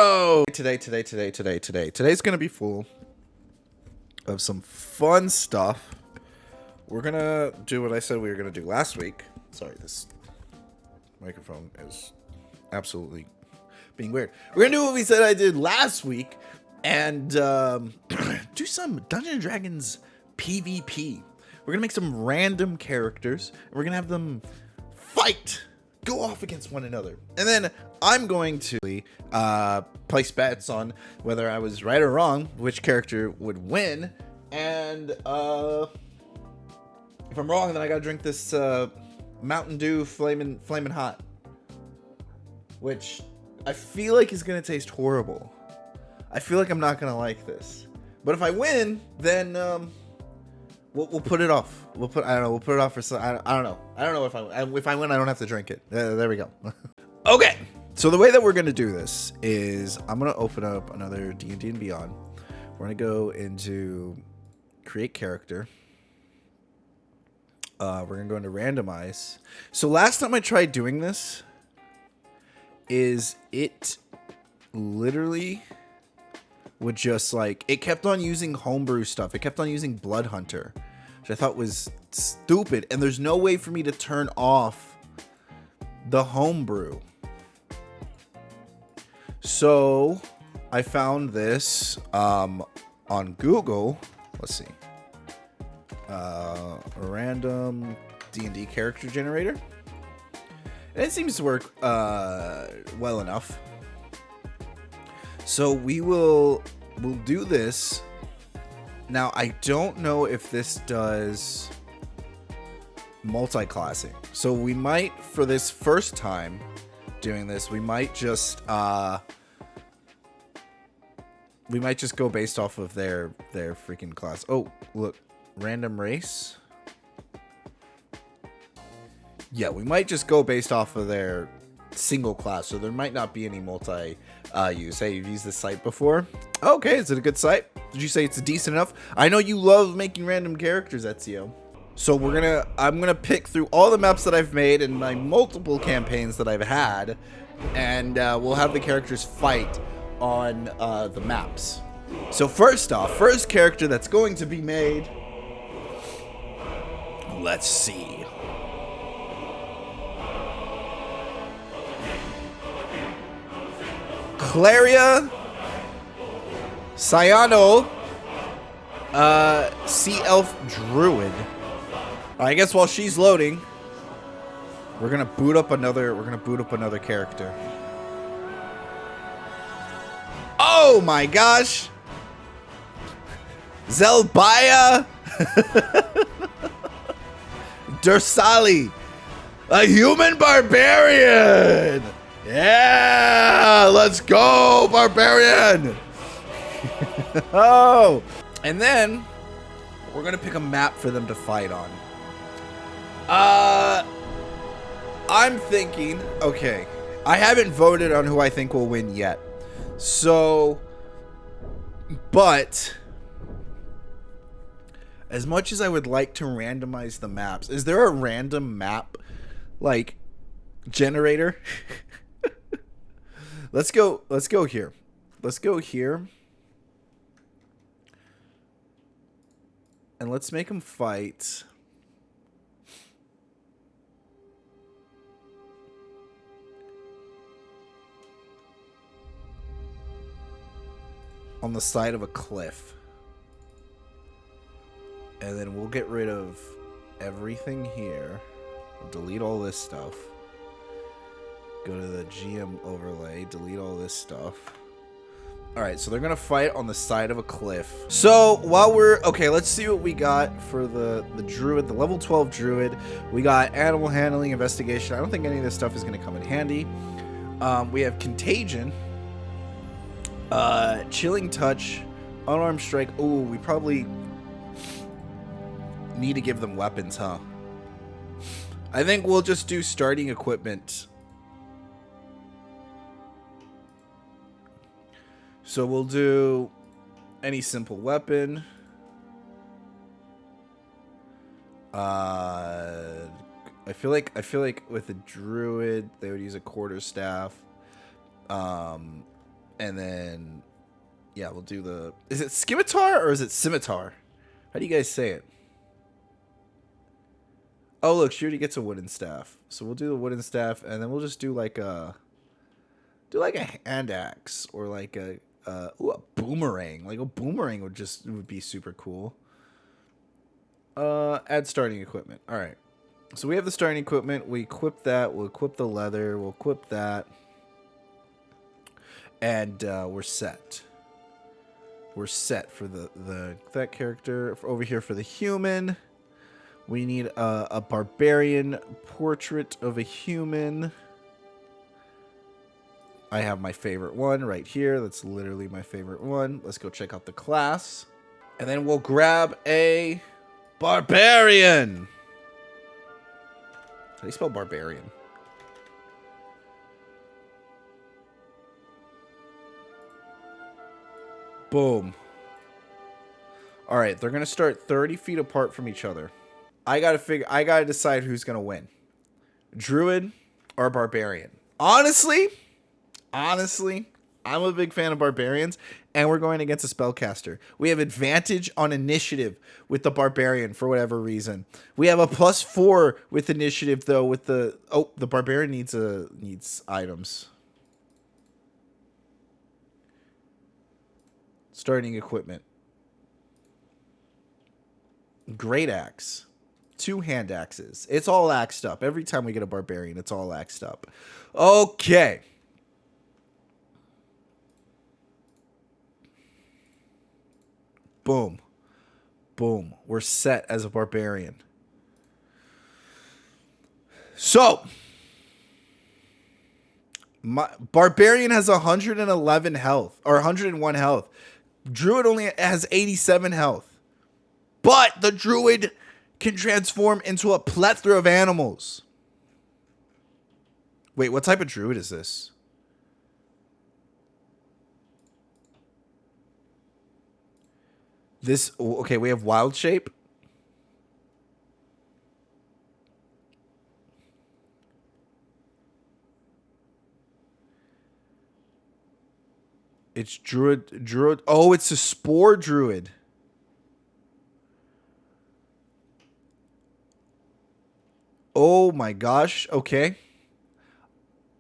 bro. Today's gonna be full of some fun stuff. We're gonna do what I said we were gonna do last week. Sorry, this microphone is absolutely being weird. We're gonna do what we said I did last week and do some Dungeons & Dragons PVP. We're gonna make some random characters and we're gonna have them fight, go off against one another, and then I'm going to place bets on whether I was right or wrong, which character would win, and if I'm wrong, then I gotta drink this Mountain Dew Flaming Hot, which I feel like is gonna taste horrible. I feel like I'm not gonna like this, but if I win, then we'll put it off. We'll put it off for some. I don't know. I don't know if I win, I don't have to drink it. There we go. Okay. So the way that we're gonna do this is I'm gonna open up another D&D and Beyond. We're gonna go into create character. We're gonna go into randomize. So last time I tried doing this, it literally would just it kept on using homebrew stuff. It kept on using Blood Hunter, which I thought was stupid. And there's no way for me to turn off the homebrew. So I found this on Google. Let's see. Random D&D character generator. And it seems to work well enough. So we'll do this. Now, I don't know if this does multi-classing. So we might, for this first time doing this, we might just go based off of their freaking class. Oh, look, random race. Yeah, we might just go based off of their single class, so there might not be any multi use. Hey, you've used this site before? Okay, is it a good site? Did you say it's decent enough? I know you love making random characters, Ezio. So I'm gonna pick through all the maps that I've made in my multiple campaigns that I've had, and we'll have the characters fight on the maps. So first character that's going to be made. Let's see. Claria Cyano, Sea Elf Druid. I guess while she's loading, we're gonna boot up another character. Oh my gosh! Zelbaya Dursali, a human barbarian. Yeah, let's go, barbarian. Oh, and then we're gonna pick a map for them to fight on. I'm thinking, okay, I haven't voted on who I think will win yet. So, but as much as I would like to randomize the maps, is there a random map generator? Let's go here. Let's go here. And let's make them fight. On the side of a cliff. And then we'll get rid of everything here. We'll delete all this stuff. Go to the GM overlay, delete all this stuff. Alright, so they're gonna fight on the side of a cliff. So while let's see what we got for the druid, the level 12 druid. We got animal handling, investigation. I don't think any of this stuff is gonna come in handy. We have contagion, chilling touch, unarmed strike. Ooh, we probably need to give them weapons, huh? I think we'll just do starting equipment. So we'll do any simple weapon. I feel like with a druid they would use a quarterstaff. And then, yeah, we'll do the... Is it scimitar or is it scimitar? How do you guys say it? Oh, look, she already gets a wooden staff. So we'll do the wooden staff, and then we'll just do like a... Do like a hand axe or like a boomerang. Like a boomerang would be super cool. Add starting equipment. All right. So we have the starting equipment. We equip that. We'll equip the leather. We'll equip that. And we're set. We're set for that character. Over here for the human. We need a barbarian portrait of a human. I have my favorite one right here. That's literally my favorite one. Let's go check out the class. And then we'll grab a barbarian. How do you spell barbarian? Boom. All right, they're going to start 30 feet apart from each other. I got to decide who's going to win. Druid or barbarian? Honestly, I'm a big fan of barbarians, and we're going against a spellcaster. We have advantage on initiative with the barbarian for whatever reason. We have a +4 with initiative though with the the barbarian needs items. Starting equipment. Great axe. 2 hand axes. It's all axed up. Every time we get a barbarian, it's all axed up. Okay. Boom. Boom. We're set as a barbarian. So, my barbarian has 111 health, or 101 health. Druid only has 87 health. But the druid can transform into a plethora of animals. Wait, what type of druid is this? Okay, we have wild shape. It's druid. Oh, it's a spore druid. Oh my gosh. Okay.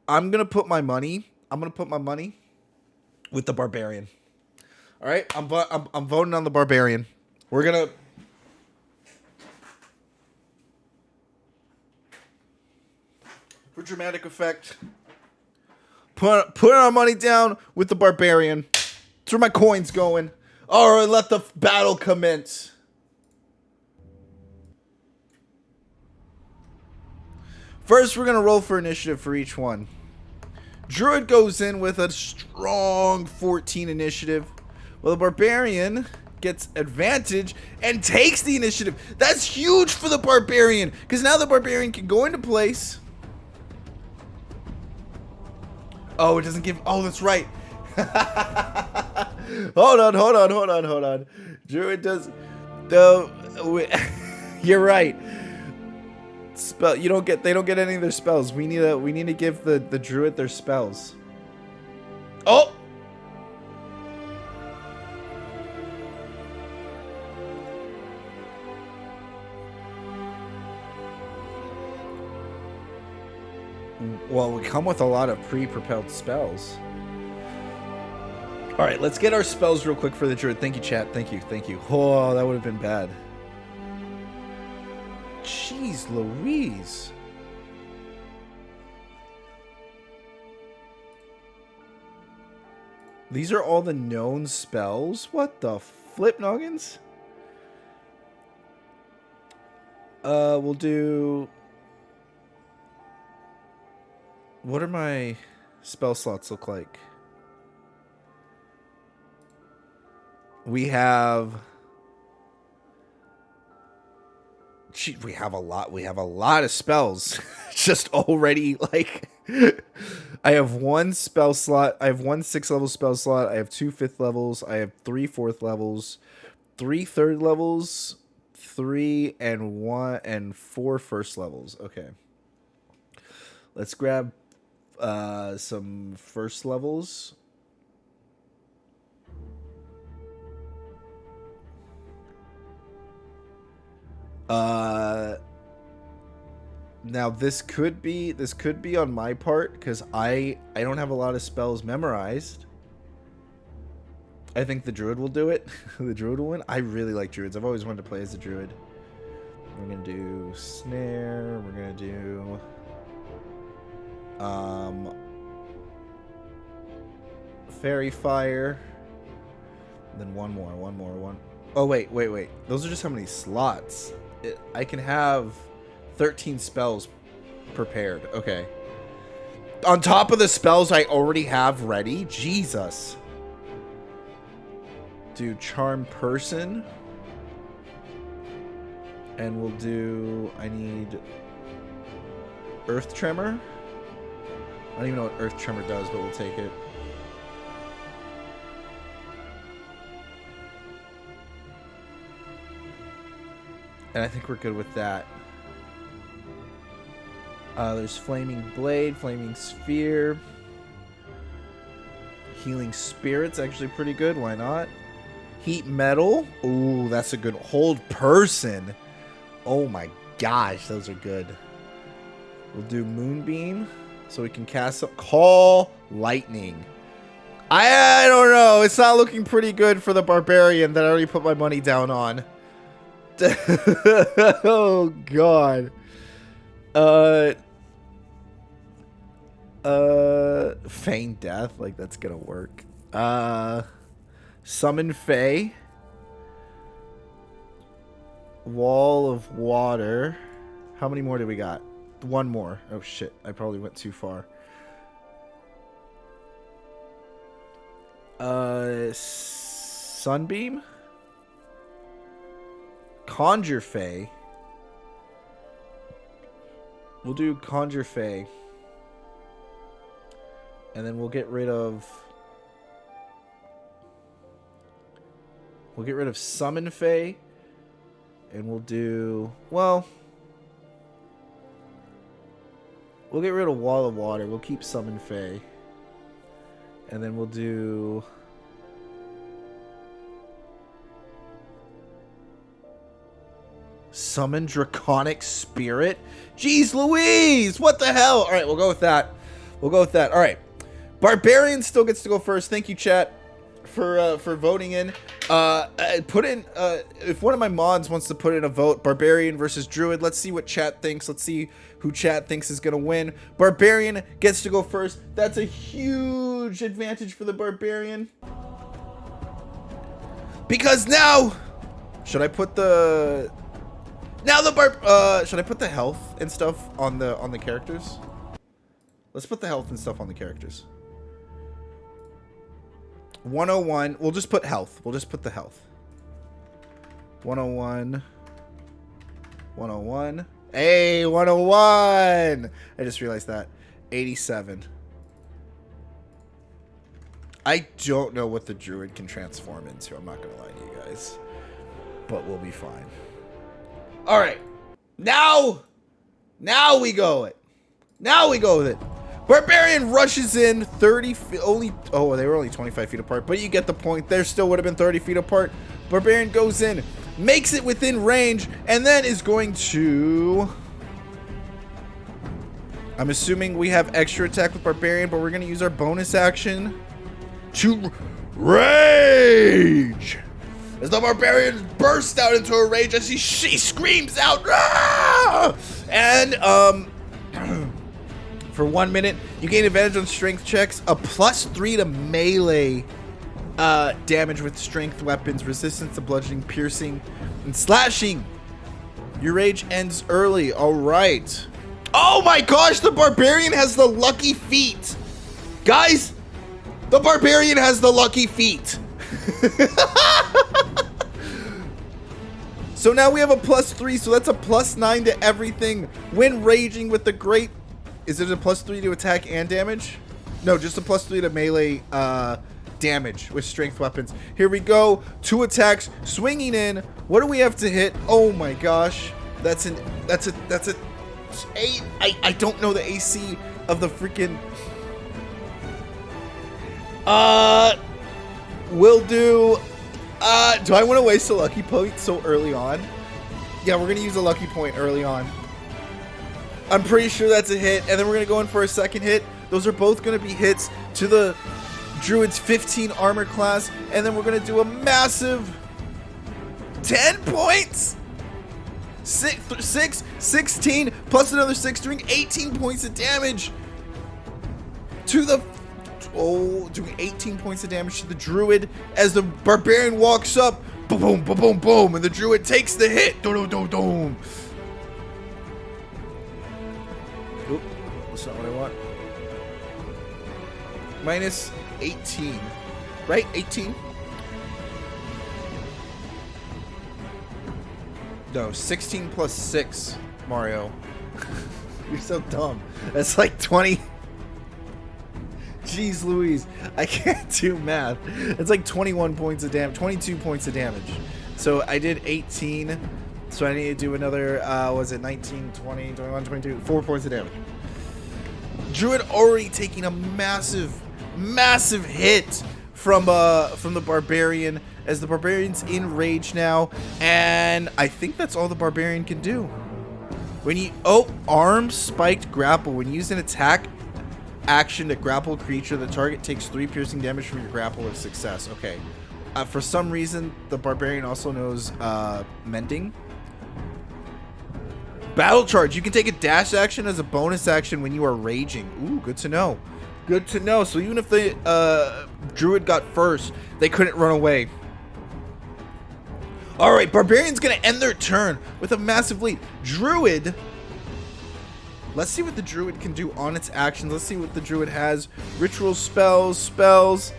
I'm going to put my money with the barbarian. All right, I'm voting on the barbarian. We're gonna for dramatic effect put our money down with the barbarian. That's where my coin's going. All right, let the battle commence. First, we're gonna roll for initiative for each one. Druid goes in with a strong 14 initiative. Well, the barbarian gets advantage and takes the initiative. That's huge for the barbarian, because now the barbarian can go into place. Oh, it doesn't give... Oh, that's right. Hold on. Druid does... Though... You're right. Spell... They don't get any of their spells. We need to give the druid their spells. Oh! Well, we come with a lot of pre-propelled spells. All right, let's get our spells real quick for the druid. Thank you, chat. Thank you. Oh, that would have been bad. Jeez Louise. These are all the known spells? What the flip noggins? We'll do... What are my spell slots look like? We have... Gee, we have a lot of spells. Just already, like... I have 1 spell slot. I have 1 6th level spell slot. I have 2 5th levels. I have 3 4th levels. 3 3rd levels. 3 and 1 and 4 1st levels. Okay. Let's grab... some 1st levels. Now this could be on my part because I don't have a lot of spells memorized. I think the druid will do it. The druid will win. I really like druids. I've always wanted to play as a druid. We're gonna do snare. We're gonna do fairy fire. And then one more. Oh wait. Those are just how many slots. I can have 13 spells prepared. Okay. On top of the spells I already have ready. Jesus. Do charm person. And we'll do... I need... earth tremor. I don't even know what earth tremor does, but we'll take it. And I think we're good with that. There's flaming blade, flaming sphere. Healing spirit's actually pretty good. Why not? Heat metal. Ooh, that's a good hold person. Oh my gosh, those are good. We'll do moonbeam so we can cast call lightning. I don't know. It's not looking pretty good for the barbarian that I already put my money down on. Oh god. Feign death, like that's gonna work. Summon Fae. Wall of water. How many more do we got? One more. Oh shit, I probably went too far. Sunbeam. Conjure Fae. We'll do Conjure Fae. And then we'll get rid of... Summon Fae. And we'll do... Well... We'll get rid of Wall of Water. We'll keep Summon Fae. And then we'll do... Summon Draconic Spirit? Jeez Louise! What the hell? Alright, we'll go with that. Alright. Barbarian still gets to go first. Thank you, chat, for voting in. If one of my mods wants to put in a vote, Barbarian versus Druid. Let's see what chat thinks. Let's see who chat thinks is going to win. Barbarian gets to go first. That's a huge advantage for the Barbarian. Because now... Should I put the... should I put the health and stuff on the characters? Let's put the health and stuff on the characters. 101. We'll just put health. We'll just put the health. 101. 101. Hey, 101. I just realized that. 87. I don't know what the druid can transform into. I'm not going to lie to you guys. But we'll be fine. All right, now we go it. Now we go with it. Barbarian rushes in 30 feet. Oh, they were only 25 feet apart, but you get the point. There still would have been 30 feet apart. Barbarian goes in, makes it within range, and then is going to... I'm assuming we have extra attack with Barbarian, but we're going to use our bonus action to rage. As the Barbarian bursts out into a rage as she screams out, "Ah!" And for 1 minute, you gain advantage on strength checks, a +3 to melee damage with strength weapons, resistance to bludgeoning, piercing, and slashing. Your rage ends early. All right. Oh my gosh, the Barbarian has the lucky feat. Guys, the Barbarian has the lucky feat. So now we have a +3, so that's a +9 to everything when raging with the great... Is it a +3 to attack and damage? No, just a +3 to melee damage with strength weapons. Here we go. 2 attacks, swinging in. What do we have to hit? Oh my gosh. That's a 8. I don't know the AC of the freaking... We'll do... do I want to waste a lucky point so early on? Yeah, we're going to use a lucky point early on. I'm pretty sure that's a hit. And then we're going to go in for a second hit. Those are both going to be hits to the Druid's 15 armor class. And then we're going to do a massive 10 points. 16 plus another 6, doing 18 points of damage to the... Oh, doing 18 points of damage to the Druid as the Barbarian walks up. Boom, boom, boom, boom, boom. And the Druid takes the hit. Dum, dum, dum, dum. Oop, that's not what I want. Minus 18. Right? 18? No, 16 plus 6, Mario. You're so dumb. That's like 20. Jeez Louise. I can't do math. It's like 21 points of damage. 22 points of damage. So I did 18. So I need to do another, was it 19, 20, 21, 22? 4 points of damage. Druid already taking a massive hit from the Barbarian, as the Barbarian's in rage now, and I think that's all the Barbarian can do. When you arm spiked grapple. When you use an attack action to grapple a creature, the target takes 3 piercing damage from your grapple of success. Okay. For some reason, the Barbarian also knows mending. Battle charge. You can take a dash action as a bonus action when you are raging. Ooh, good to know. Good to know. So even if the Druid got first, they couldn't run away. Alright, Barbarian's going to end their turn with a massive lead. Druid. Let's see what the Druid can do on its actions. Let's see what the Druid has. Ritual spells.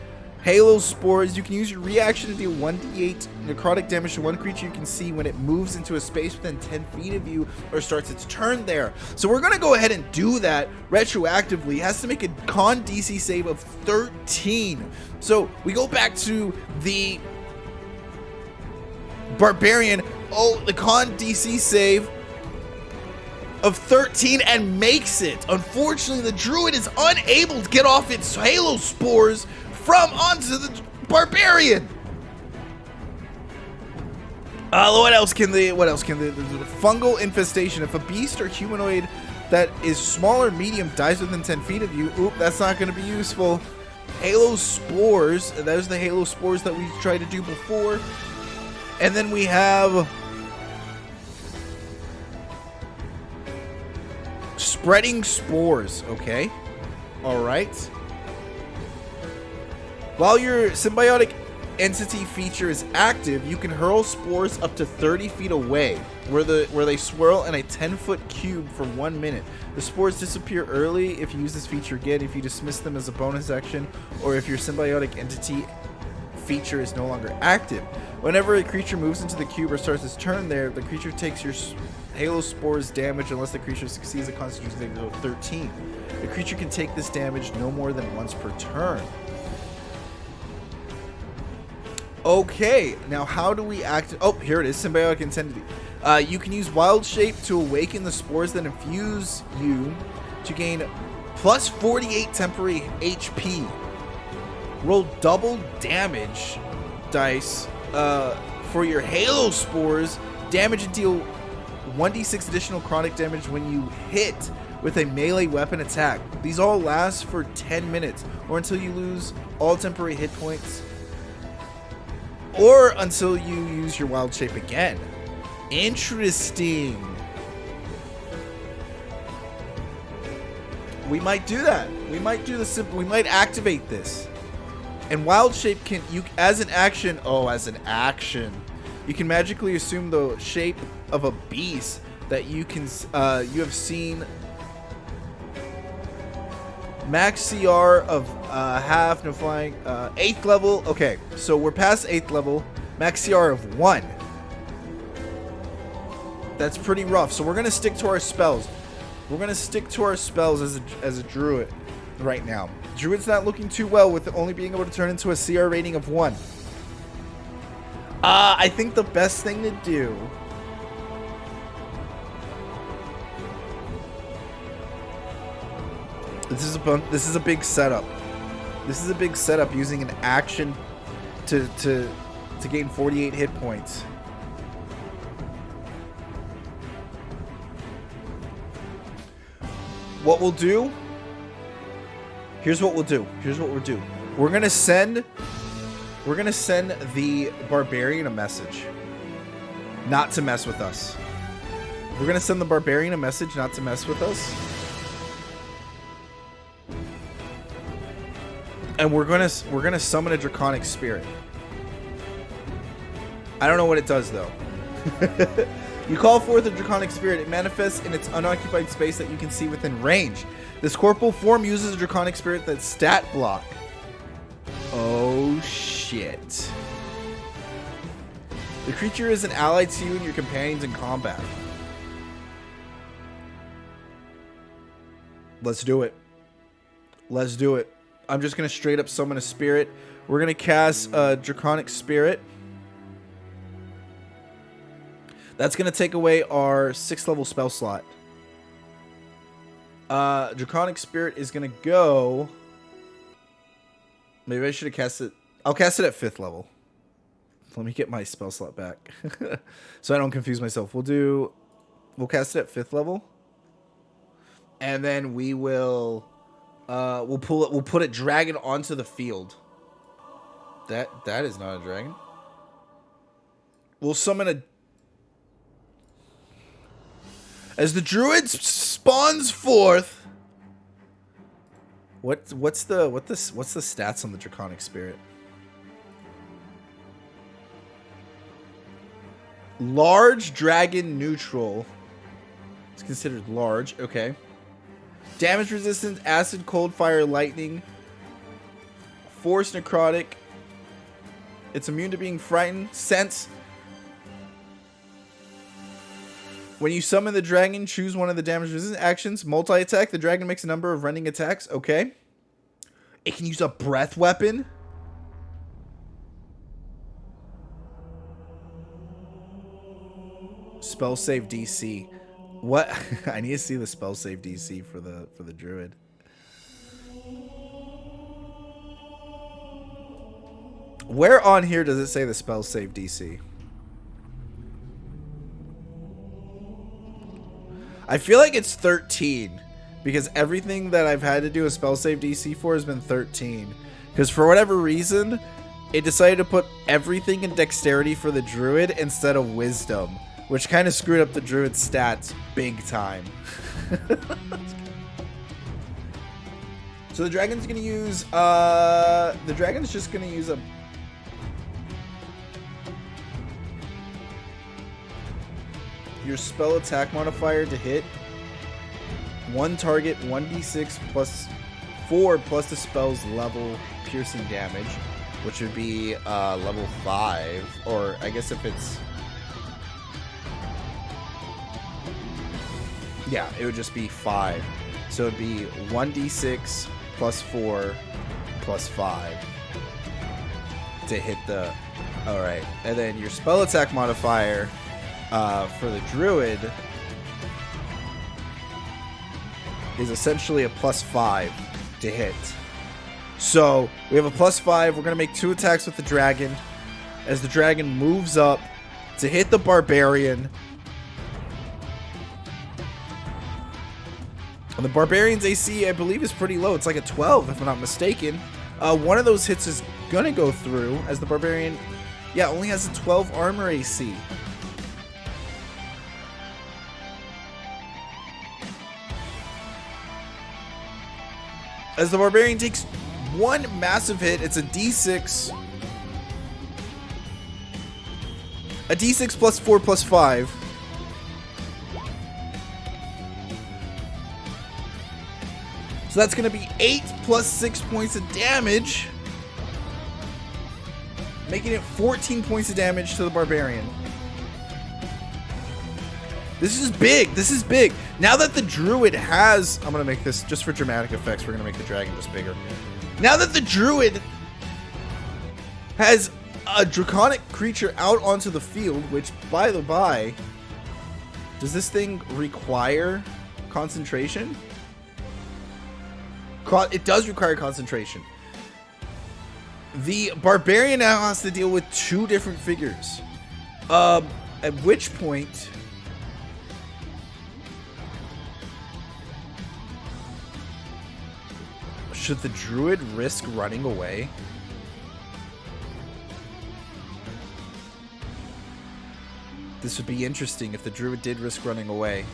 Halo Spores. You can use your reaction to deal 1d8 necrotic damage to one creature you can see when it moves into a space within 10 feet of you or starts its turn there. So we're going to go ahead and do that retroactively. It has to make a con DC save of 13. So we go back to the Barbarian. Oh, the con DC save of 13 and makes it. Unfortunately, the Druid is unable to get off its Halo Spores from onto the Barbarian. What else can the fungal infestation? If a beast or humanoid that is small or medium dies within 10 feet of you, oop, that's not going to be useful. Halo Spores. There's the Halo Spores that we tried to do before. And then we have Spreading Spores. Okay. All right. While your symbiotic entity feature is active, you can hurl spores up to 30 feet away, where they swirl in a 10-foot cube for 1 minute. The spores disappear early if you use this feature again, if you dismiss them as a bonus action, or if your symbiotic entity feature is no longer active. Whenever a creature moves into the cube or starts its turn there, the creature takes your Halo Spores damage unless the creature succeeds a Constitution saving throw of 13. The creature can take this damage no more than once per turn. Okay, now how do we act? Oh, here it is, Symbiotic Intensity. You can use Wild Shape to awaken the spores that infuse you to gain plus 48 temporary HP. Roll double damage dice for your Halo Spores. Damage and deal 1d6 additional chronic damage when you hit with a melee weapon attack. These all last for 10 minutes or until you lose all temporary hit points, or until you use your Wild Shape again. Interesting. We might do that. We might do the simple. We might activate this. And Wild Shape can, you as an action. Oh, as an action, you can magically assume the shape of a beast that you can. You have seen. Max CR of half, no flying, 8th level. Okay, so we're past 8th level. Max CR of 1. That's pretty rough. So we're gonna stick to our spells. We're gonna stick to our spells as a druid right now. Druid's not looking too well with only being able to turn into a CR rating of 1. I think the best thing to do. This is a big setup. This is a big setup using an action to gain 48 hit points. What we'll do... Here's what we'll do. Here's what we'll do. We're gonna send the Barbarian a message. Not to mess with us. We're gonna send the Barbarian a message not to mess with us. And we're gonna summon a Draconic Spirit. I don't know what it does though. You call forth a Draconic Spirit. It manifests in its unoccupied space that you can see within range. This corporal form uses a Draconic Spirit that's stat block. Oh shit. The creature is an ally to you and your companions in combat. Let's do it. Let's do it. I'm just going to straight up summon a spirit. We're going to cast a Draconic Spirit. That's going to take away our 6th level spell slot. Draconic Spirit is going to go... Maybe I should have cast it... I'll cast it at 5th level. Let me get my spell slot back. So I don't confuse myself. We'll cast it at 5th level. And then we will... we'll put a dragon onto the field. That is not a dragon. We'll summon a... As the druid spawns forth. What's the stats on the Draconic Spirit? Large dragon neutral. It's considered large. Okay. Damage resistant, acid, cold, fire, lightning. Force necrotic. It's immune to being frightened. Sense. When you summon the dragon, choose one of the damage resistant actions. Multi-attack. The dragon makes a number of running attacks. Okay. It can use a breath weapon. Spell save DC. What? I need to see the spell save DC for the druid. Where on here does it say the spell save DC? I feel like it's 13 because everything that I've had to do a spell save DC for has been 13. Because for whatever reason, it decided to put everything in dexterity for the druid instead of wisdom, which kind of screwed up the druid's stats big time. So the dragon's gonna use the dragon's just gonna use a your spell attack modifier to hit one target 1d6 plus 4 plus the spell's level piercing damage, which would be level 5, or I guess if it's, yeah, it would just be 5. So it'd be 1d6 plus 4 plus 5 to hit the... Alright, and then your spell attack modifier for the druid is essentially a plus 5 to hit. So we have a plus 5. We're going to make 2 attacks with the dragon as the dragon moves up to hit the barbarian. And the barbarian's AC, I believe, is pretty low. It's like a 12, if I'm not mistaken. One of those hits is going to go through as the barbarian, yeah, only has a 12 armor AC. As the barbarian takes one massive hit, it's a d6. A d6 plus 4 plus 5. So that's going to be 8 plus 6 points of damage, making it 14 points of damage to the barbarian. This is big. This is big. Now that the druid has... I'm going to make this just for dramatic effects. We're going to make the dragon just bigger. Now that the druid has a draconic creature out onto the field, which, by the by, does this thing require concentration? It does require concentration. The barbarian now has to deal with 2 different figures. At which point... Should the druid risk running away? This would be interesting if the druid did risk running away.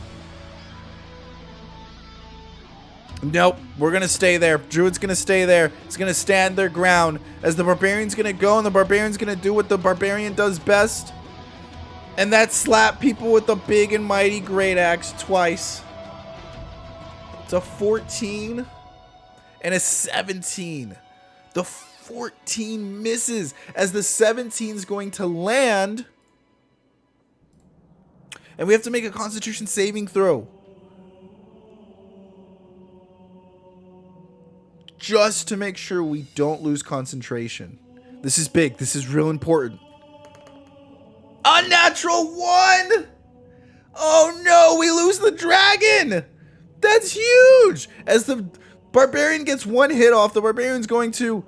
Nope, we're going to stay there. Druid's going to stay there. It's going to stand their ground as the barbarian's going to go, and the barbarian's going to do what the barbarian does best. And that's slap people with the big and mighty great axe twice. It's a 14 and a 17. The 14 misses as the 17 is going to land. And we have to make a Constitution saving throw. Just to make sure we don't lose concentration. This is big. This is real important. Unnatural 1! Oh no, we lose the dragon! That's huge! As the barbarian gets one hit off, the barbarian's going to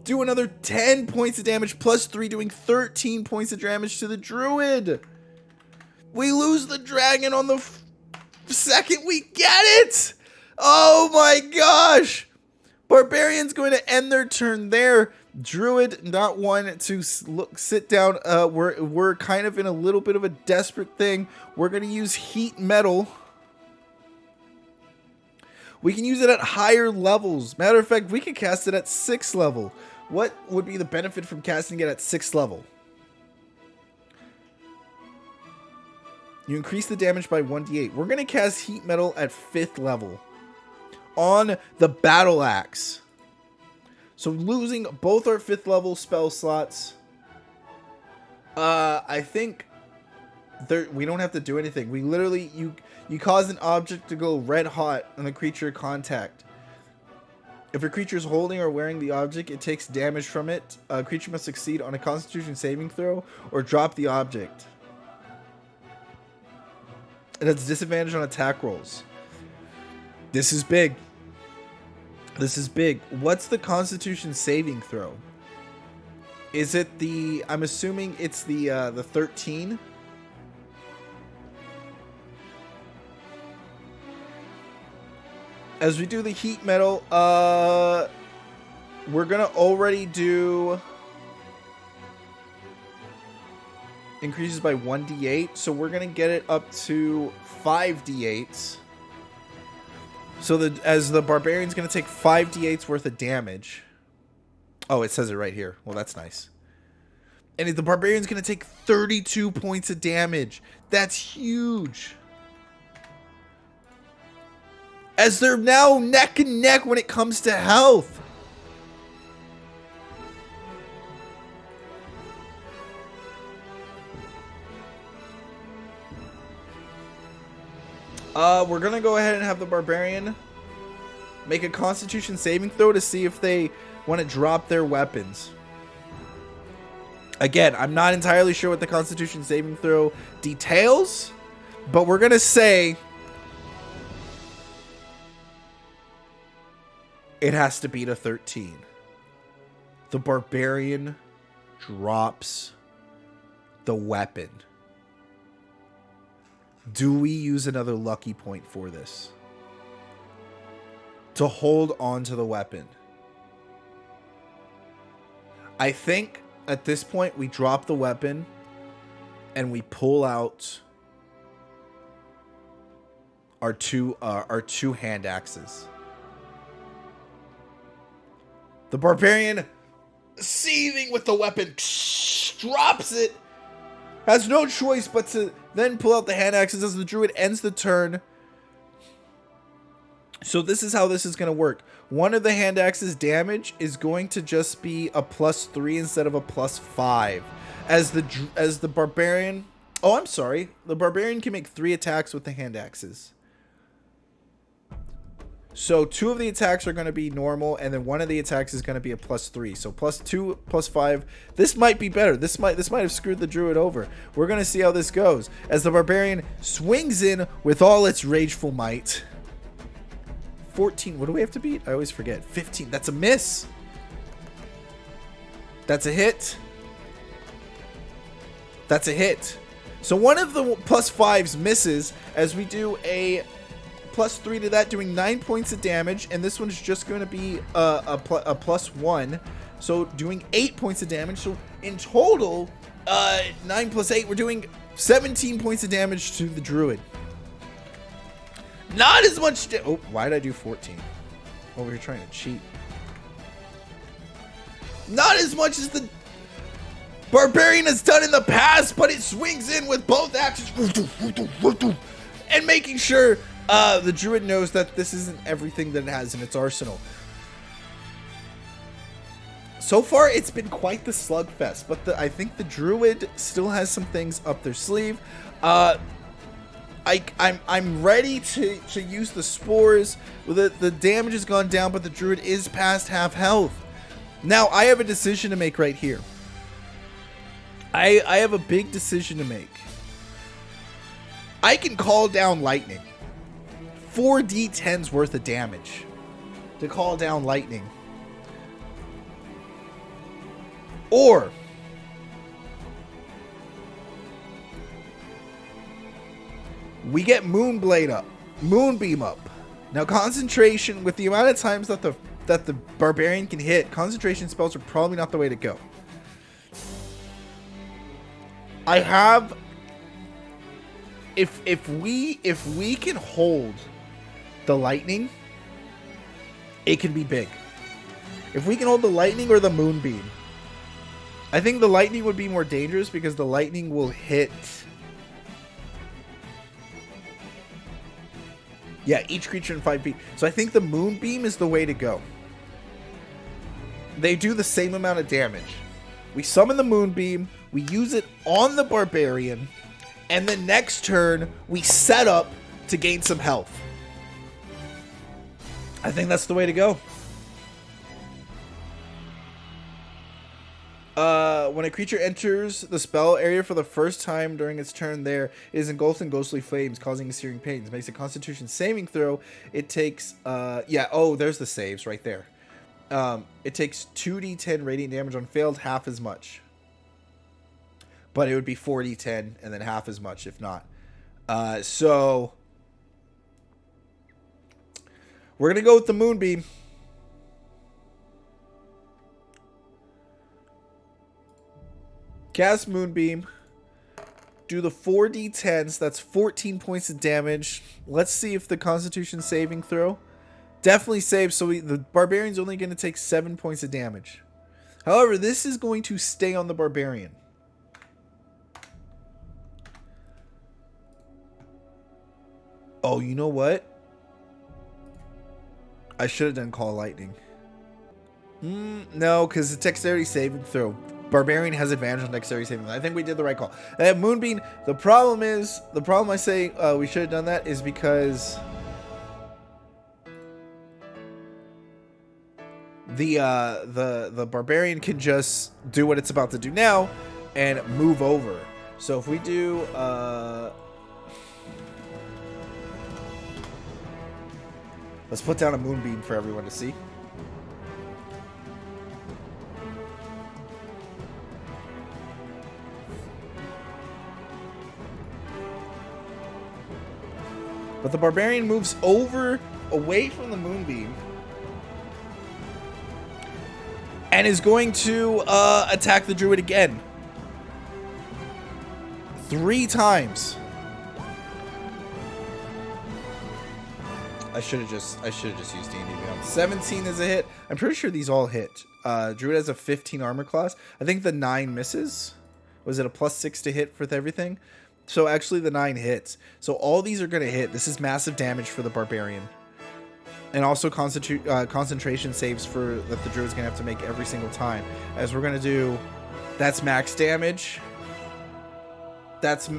do another 10 points of damage plus 3, doing 13 points of damage to the druid. We lose the dragon on the second we get it! Oh my gosh! Barbarian's going to end their turn there. Druid not one to sit down. We're kind of in a little bit of a desperate thing. We're going to use heat metal. We can use it at higher levels. Matter of fact, we can cast it at 6th level. What would be the benefit from casting it at 6th level? You increase the damage by 1d8. We're going to cast heat metal at 5th level on the battle axe. So losing both our 5th level spell slots. I think we don't have to do anything. We literally, you cause an object to go red hot on the creature contact. If a creature is holding or wearing the object, it takes damage from it. A creature must succeed on a Constitution saving throw or drop the object. It has disadvantage on attack rolls. This is big. This is big. What's the Constitution saving throw? Is it the... I'm assuming it's the 13. As we do the heat metal, we're gonna already do increases by 1d8, so we're gonna get it up to 5d8s. So as the barbarian's gonna take 5d8s worth of damage. Oh, it says it right here. Well, that's nice. And the barbarian's gonna take 32 points of damage. That's huge. As they're now neck and neck when it comes to health. We're gonna go ahead and have the barbarian make a Constitution saving throw to see if they want to drop their weapons. Again, I'm not entirely sure what the Constitution saving throw details, but we're gonna say it has to beat a 13. The barbarian drops the weapon. Do we use another lucky point for this? To hold on to the weapon. I think at this point we drop the weapon and we pull out our two hand axes. The barbarian, seething with the weapon, drops it. Has no choice but to then pull out the hand axes as the druid ends the turn. So this is how this is going to work. One of the hand axes damage is going to just be a +3 instead of a +5. As the barbarian... Oh, I'm sorry. The barbarian can make 3 attacks with the hand axes. So 2 of the attacks are going to be normal, and then 1 of the attacks is going to be a +3. So +2, +5. This might be better. This might have screwed the druid over. We're going to see how this goes as the barbarian swings in with all its rageful might. 14. What do we have to beat? I always forget. 15. That's a miss. That's a hit. That's a hit. So one of the +5s misses as we do a +3 to that, doing 9 points of damage, and this one's just going to be a +1, so doing 8 points of damage. So in total, 9 plus 8, we're doing 17 points of damage to the druid. Not as much. Oh, why did I do 14? Oh, we were trying to cheat. Not as much as the barbarian has done in the past, but it swings in with both axes and making sure the druid knows that this isn't everything that it has in its arsenal. So far, it's been quite the slugfest, but I think the druid still has some things up their sleeve. I'm ready to use the spores. The damage has gone down, but the druid is past half health. Now, I have a decision to make right here. I have a big decision to make. I can call down lightning. 4 d10s worth of damage to call down lightning. Or we get Moonblade up, Moonbeam up. Now concentration, with the amount of times that the barbarian can hit, concentration spells are probably not the way to go. I have, if we can hold the lightning, it can be big. If we can hold the lightning or the moonbeam, I think the lightning would be more dangerous because the lightning will hit. Yeah, each creature in 5 feet. So I think the moonbeam is the way to go. They do the same amount of damage. We summon the moonbeam, we use it on the barbarian, and the next turn we set up to gain some health. I think that's the way to go. When a creature enters the spell area for the first time during its turn there, it is engulfed in ghostly flames, causing searing pains. Makes a constitution saving throw. It takes, there's the saves right there. It takes 2d10 radiant damage on failed, half as much. But it would be 4d10 and then half as much if not. So we're going to go with the moonbeam. Cast Moonbeam. Do the 4d10s. That's 14 points of damage. Let's see if the Constitution saving throw definitely saves. So the Barbarian's only going to take 7 points of damage. However, this is going to stay on the Barbarian. Oh, you know what? I should have done Call Lightning. No, because the Dexterity saving throw. Barbarian has advantage on dexterity saving. I think we did the right call. Moonbeam. The problem I say we should have done that is because the barbarian can just do what it's about to do now and move over. So if we do let's put down a moonbeam for everyone to see. But the barbarian moves away from the moonbeam and is going to attack the druid again. 3 times. I should have just used D&D Beyond. 17 is a hit. I'm pretty sure these all hit. Druid has a 15 armor class. I think the 9 misses. Was it a +6 to hit with everything? So actually the 9 hits. So all these are going to hit. This is massive damage for the barbarian. And also concentration saves that the druid's going to have to make every single time. As we're going to do, that's max damage. That's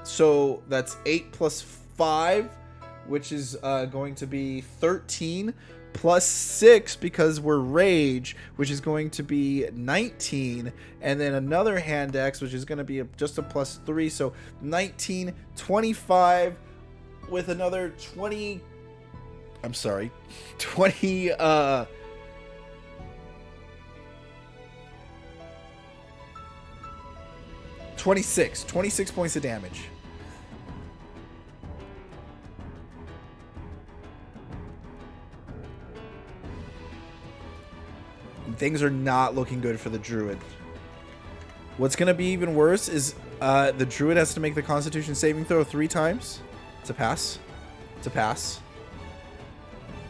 so that's 8 plus 5, which is going to be 13. Plus 6 because we're rage, which is going to be 19, and then another hand axe, which is going to be just a +3, so 19, 25 with another 20. I'm sorry, 20. 26 points of damage. Things are not looking good for the druid. What's going to be even worse is the druid has to make the Constitution saving throw 3 times. It's a pass. It's a pass.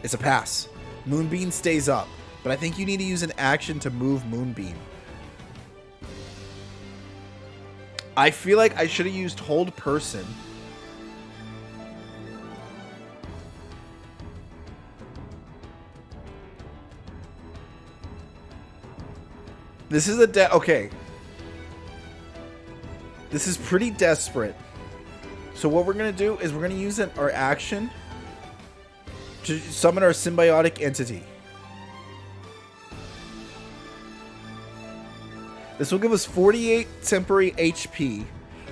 It's a pass. Moonbeam stays up. But I think you need to use an action to move Moonbeam. I feel like I should have used Hold Person. This is a okay. This is pretty desperate. So what we're going to do is we're going to use our action to summon our symbiotic entity. This will give us 48 temporary HP,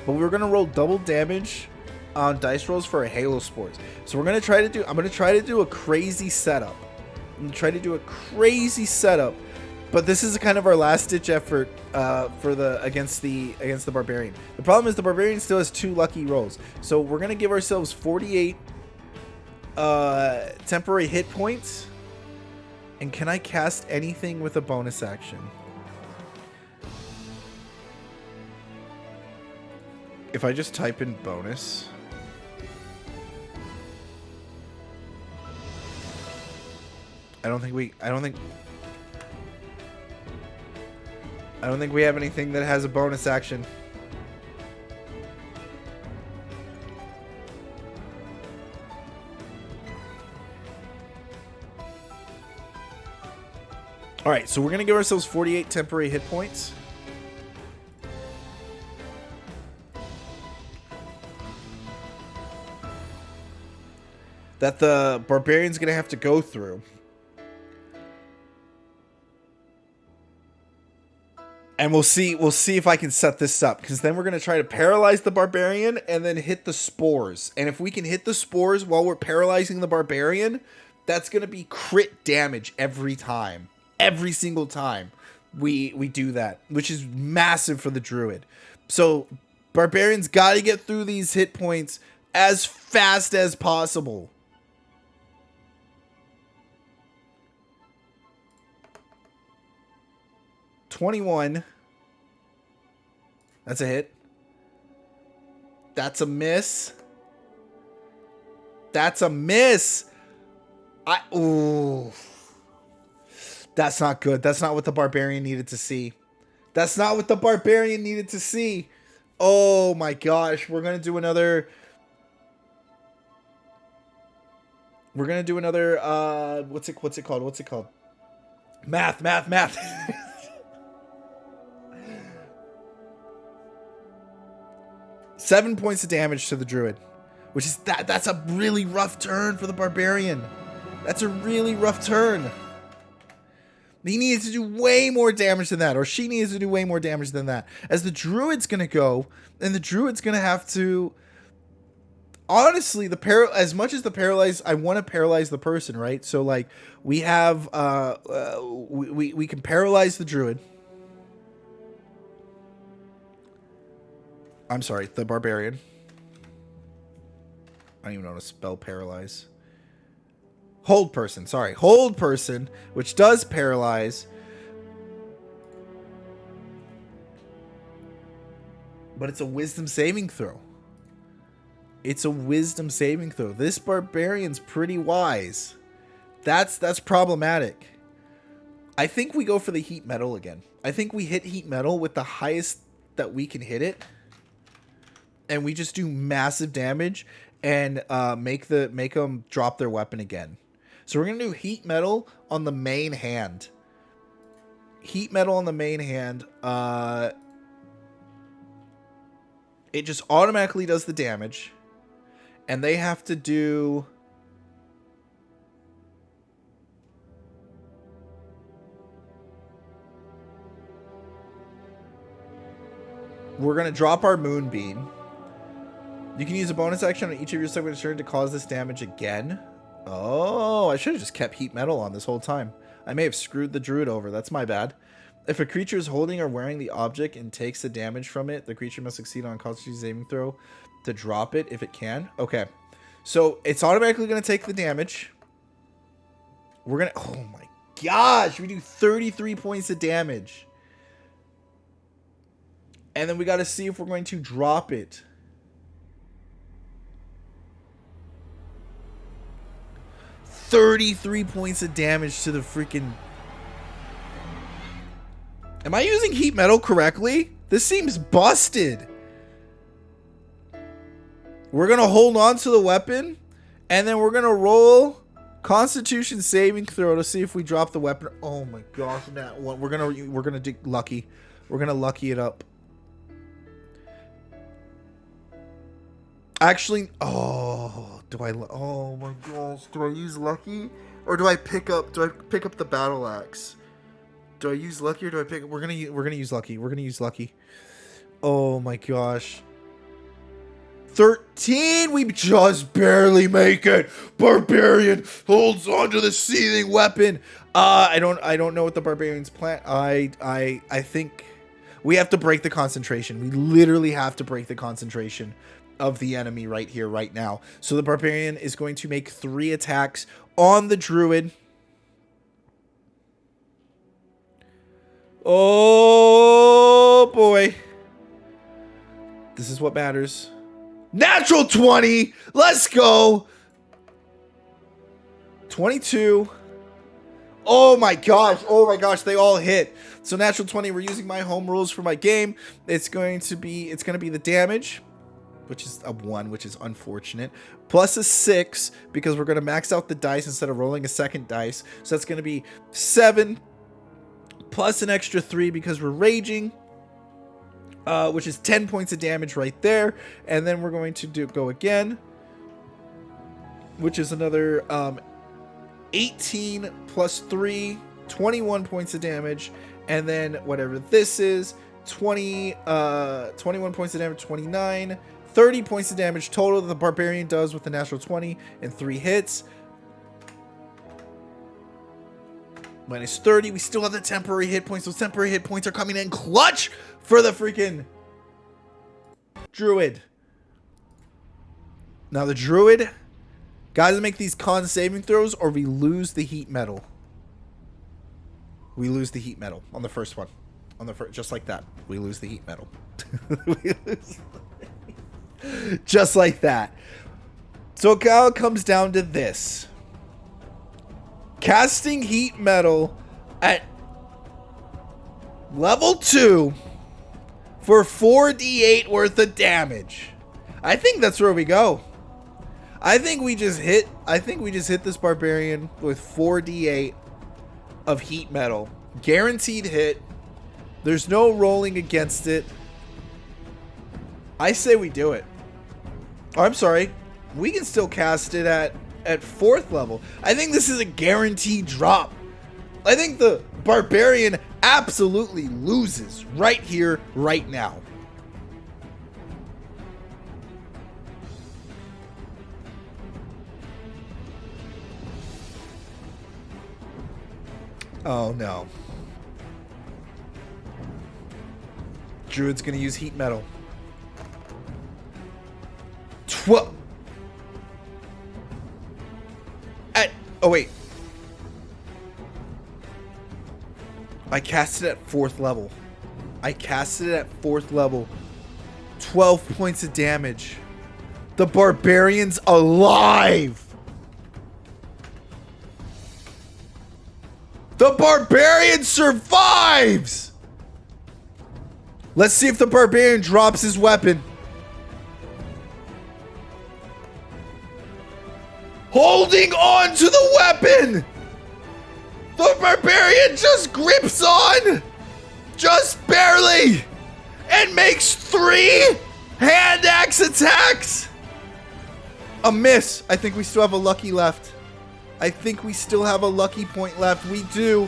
but we're going to roll double damage on dice rolls for our Halo Spores. So we're going to try to do, I'm going to try to do a crazy setup. I'm going to try to do a crazy setup, but this is kind of our last ditch effort for against the Barbarian. The problem is the Barbarian still has 2 lucky rolls. So we're going to give ourselves 48 temporary hit points. And can I cast anything with a bonus action? If I just type in bonus. I don't think we have anything that has a bonus action. All right, so we're going to give ourselves 48 temporary hit points. That the Barbarian's going to have to go through. And we'll see if I can set this up, because then we're going to try to paralyze the Barbarian and then hit the spores. And if we can hit the spores while we're paralyzing the Barbarian, that's going to be crit damage every time. Every single time we do that, which is massive for the Druid. So Barbarian's got to get through these hit points as fast as possible. $21. That's a hit. That's a miss. That's a miss. Ooh. That's not good. That's not what the Barbarian needed to see. That's not what the Barbarian needed to see. Oh my gosh. We're going to do another. We're going to do another. What's it called? What's it called? Math. 7 points of damage to the Druid, which is that's a really rough turn for the Barbarian. That's a really rough turn. He needs to do way more damage than that, or she needs to do way more damage than that. As the Druid's going to go, and the Druid's going to have to... Honestly, as much as the paralyze, I want to paralyze the person, right? So, like, we have... we can paralyze the Druid. I'm sorry, the Barbarian. I don't even know how to spell paralyze. Hold Person, sorry. Hold Person, which does paralyze. But it's a wisdom saving throw. It's a wisdom saving throw. This Barbarian's pretty wise. That's problematic. I think we go for the Heat Metal again. I think we hit Heat Metal with the highest that we can hit it. And we just do massive damage and make them drop their weapon again. So we're going to do Heat Metal on the main hand. Heat Metal on the main hand. It just automatically does the damage. And they have to do... We're going to drop our Moonbeam. You can use a bonus action on each of your subjects' turn to cause this damage again. Oh, I should have just kept Heat Metal on this whole time. I may have screwed the Druid over. That's my bad. If a creature is holding or wearing the object and takes the damage from it, the creature must succeed on a Constitution saving throw to drop it if it can. Okay. So it's automatically going to take the damage. We're going to... Oh my gosh. We do 33 points of damage. And then we got to see if we're going to drop it. $33 points of damage to the freaking... Am I using heat metal correctly? This seems busted. We're going to hold on to the weapon. And then we're going to roll Constitution saving throw to see if we drop the weapon. Oh my gosh, that one. We're going to do lucky. We're going to lucky it up. Actually, oh my gosh, do I use lucky or do I pick up the battle axe? Do I use lucky or do I pick? We're gonna use lucky. We're gonna use lucky. Oh my gosh. 13. We just barely make it. Barbarian holds onto the seething weapon. I don't know what the barbarian's plan. I think we have to break the concentration. We literally have to break the concentration of the enemy right here, right now. So the barbarian is going to make 3 attacks on the druid. Oh boy. This is what matters. Natural 20. Let's go. 22. Oh my gosh. Oh my gosh. They all hit. So natural 20. We're using my home rules for my game. It's going to be the damage, which is a 1, which is unfortunate, plus a 6 because we're going to max out the dice instead of rolling a second dice. So that's going to be 7 plus an extra 3 because we're raging, which is 10 points of damage right there. And then we're going to go again, which is another 18 plus 3, 21 points of damage. And then whatever this is, 21 points of damage, 29, 30 points of damage total that the barbarian does with the natural 20 and 3 hits. Minus 30. We still have the temporary hit points. Those temporary hit points are coming in clutch for the freaking druid. Now the druid, guys, make these con saving throws or we lose the heat metal. We lose the heat metal on the first one. On the first, just like that. We lose the heat metal. We lose. Just like that. So now it comes down to this. Casting heat metal at level 2 for 4d8 worth of damage. I think that's where we go. I think we just hit this barbarian with 4d8 of heat metal. Guaranteed hit. There's no rolling against it. I say we do it. Oh, I'm sorry. We can still cast it at 4th level. I think this is a guaranteed drop. I think the barbarian absolutely loses right here, right now. Oh no. Druid's gonna use heat metal. Oh wait. I cast it at 4th level. 12 points of damage. The barbarian's alive. The barbarian survives. Let's see if the barbarian drops his weapon. Holding on to the weapon. The barbarian just grips on. Just barely. And makes 3 hand axe attacks. A miss. I think we still have a lucky left. I think we still have a lucky point left. We do.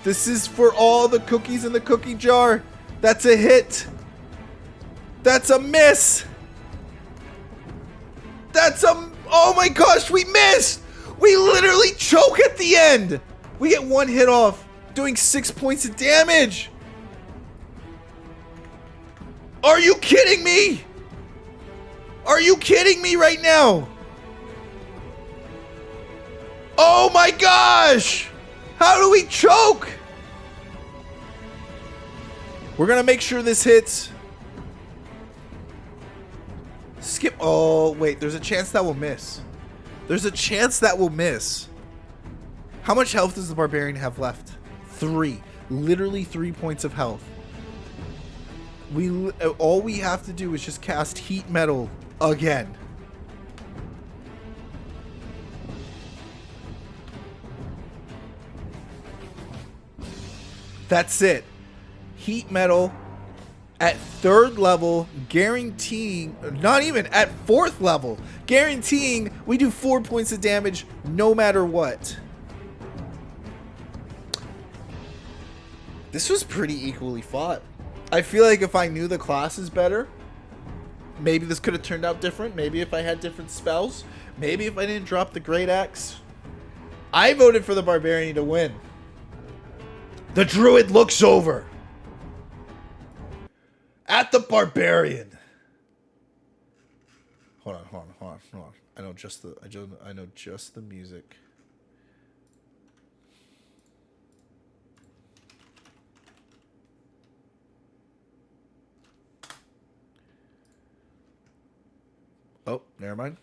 This is for all the cookies in the cookie jar. That's a hit. That's a miss. That's a... Oh my gosh, we missed. We literally choke at the end. We get 1 hit off, doing 6 points of damage. Are you kidding me? Are you kidding me right now? Oh my gosh! How do we choke? We're gonna make sure this hits. Skip. Oh, wait. There's a chance that will miss. There's a chance that will miss. How much health does the barbarian have left? 3. Literally 3 points of health. All we have to do is just cast heat metal again. That's it. Heat metal at 3rd level, guaranteeing, not even at 4th level, guaranteeing we do 4 points of damage no matter what. This was pretty equally fought. I feel like if I knew the classes better, maybe this could have turned out different. Maybe if I had different spells. Maybe if I didn't drop the Great Axe. I voted for the Barbarian to win. The Druid looks over at the Barbarian. Hold on. I know just the music. Oh, never mind.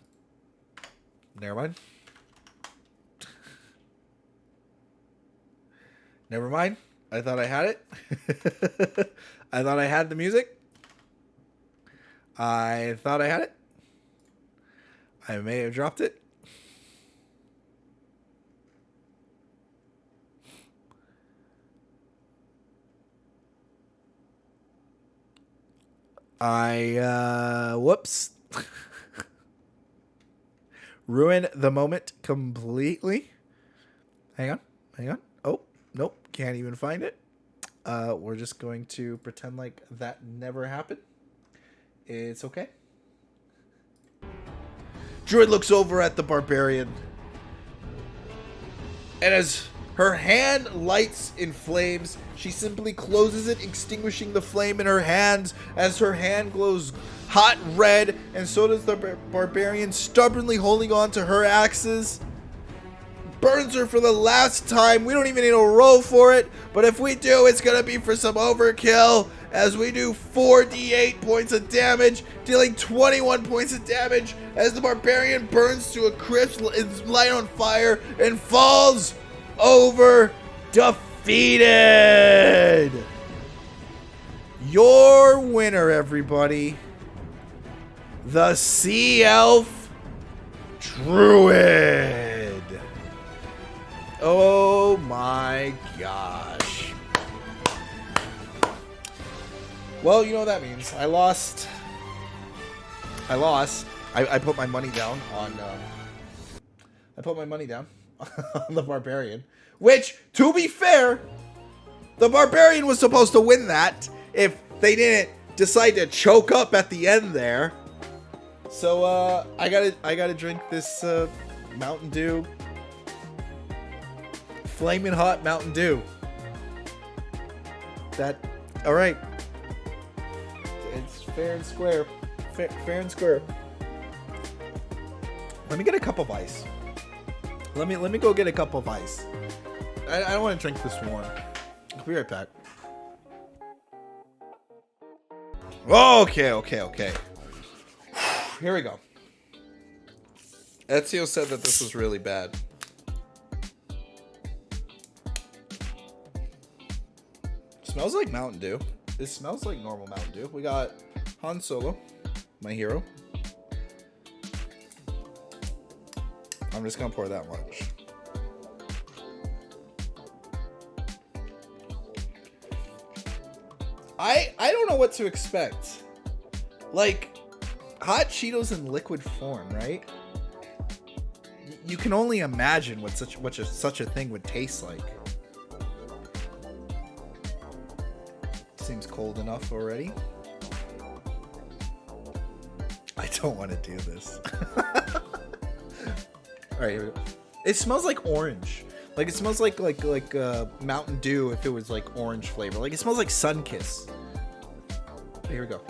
Never mind. I thought I had it. I thought I had the music. I thought I had it. I may have dropped it. Whoops. Ruin the moment completely. Hang on. Oh, nope. Can't even find it. We're just going to pretend like that never happened. It's okay. Druid looks over at the Barbarian. And as her hand lights in flames, she simply closes it, extinguishing the flame in her hands as her hand glows hot red, and so does the Barbarian, stubbornly holding on to her axes. Burns her for the last time. We don't even need a roll for it, but if we do, it's gonna be for some overkill, as we do 4d8 points of damage, dealing 21 points of damage as the Barbarian burns to a crisp, is light on fire, and falls over defeated. Your winner, everybody, the Sea Elf Druid. Oh my gosh. Well, you know what that means. I lost. I put my money down on on the Barbarian, which, to be fair, the Barbarian was supposed to win that if they didn't decide to choke up at the end there. So I gotta drink this Mountain Dew, flaming hot Mountain Dew. All right. It's fair and square. Fair and square. Let me get a cup of ice. Let me go get a cup of ice. I don't want to drink this warm. I'll be right back. Okay. Here we go. Ezio said that this was really bad. Smells like Mountain Dew. It smells like normal Mountain Dew. We got Han Solo, my hero. I'm just gonna pour that much. I don't know what to expect. Like, hot Cheetos in liquid form, right? You can only imagine what such a thing would taste like. Seems cold enough already. I don't want to do this. All right, here we go. It smells like orange. Like, it smells like Mountain Dew if it was like orange flavor. Like, it smells like Sunkiss. Here we go.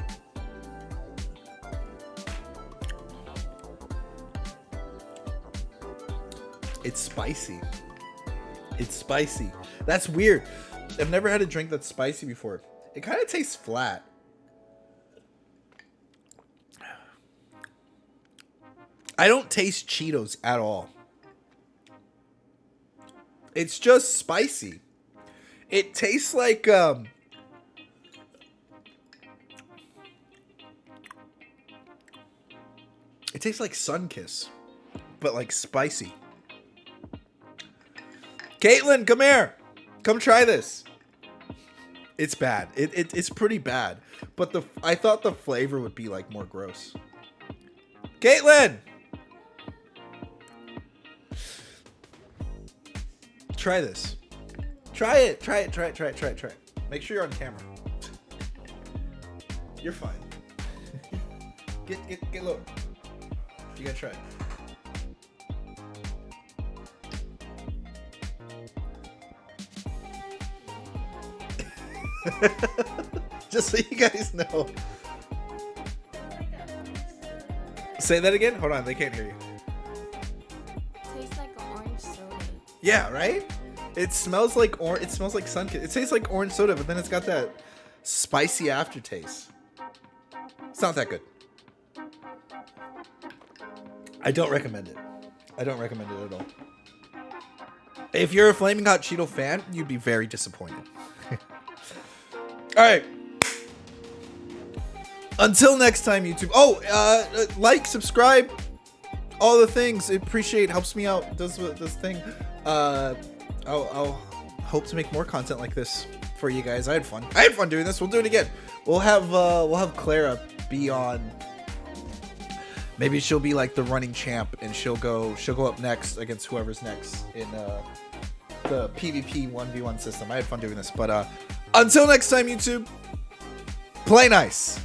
It's spicy. It's spicy. That's weird. I've never had a drink that's spicy before. It kind of tastes flat. I don't taste Cheetos at all. It's just spicy. It tastes like it tastes like Sunkiss, but like spicy. Caitlin, come here. Come try this. It's bad. It's pretty bad. But I thought the flavor would be like more gross. Caitlin! Try this. Try it. Try it. Make sure you're on camera. You're fine. Get low. You gotta try it. Just so you guys know. Say that again? Hold on, they can't hear you. Tastes like orange soda. Yeah, right? It smells like it smells like Sunkiss. It tastes like orange soda, but then it's got that spicy aftertaste. It's not that good. I don't recommend it. I don't recommend it at all. If you're a Flaming Hot Cheeto fan, you'd be very disappointed. All right. Until next time, YouTube. Oh, like, subscribe, all the things. I appreciate. Helps me out. Does this thing. I'll hope to make more content like this for you guys. I had fun. I had fun doing this. We'll do it again. We'll have Clara be on. Maybe she'll be like the running champ, and she'll go up next against whoever's next in the PvP 1v1 system. I had fun doing this, but until next time, YouTube. Play nice.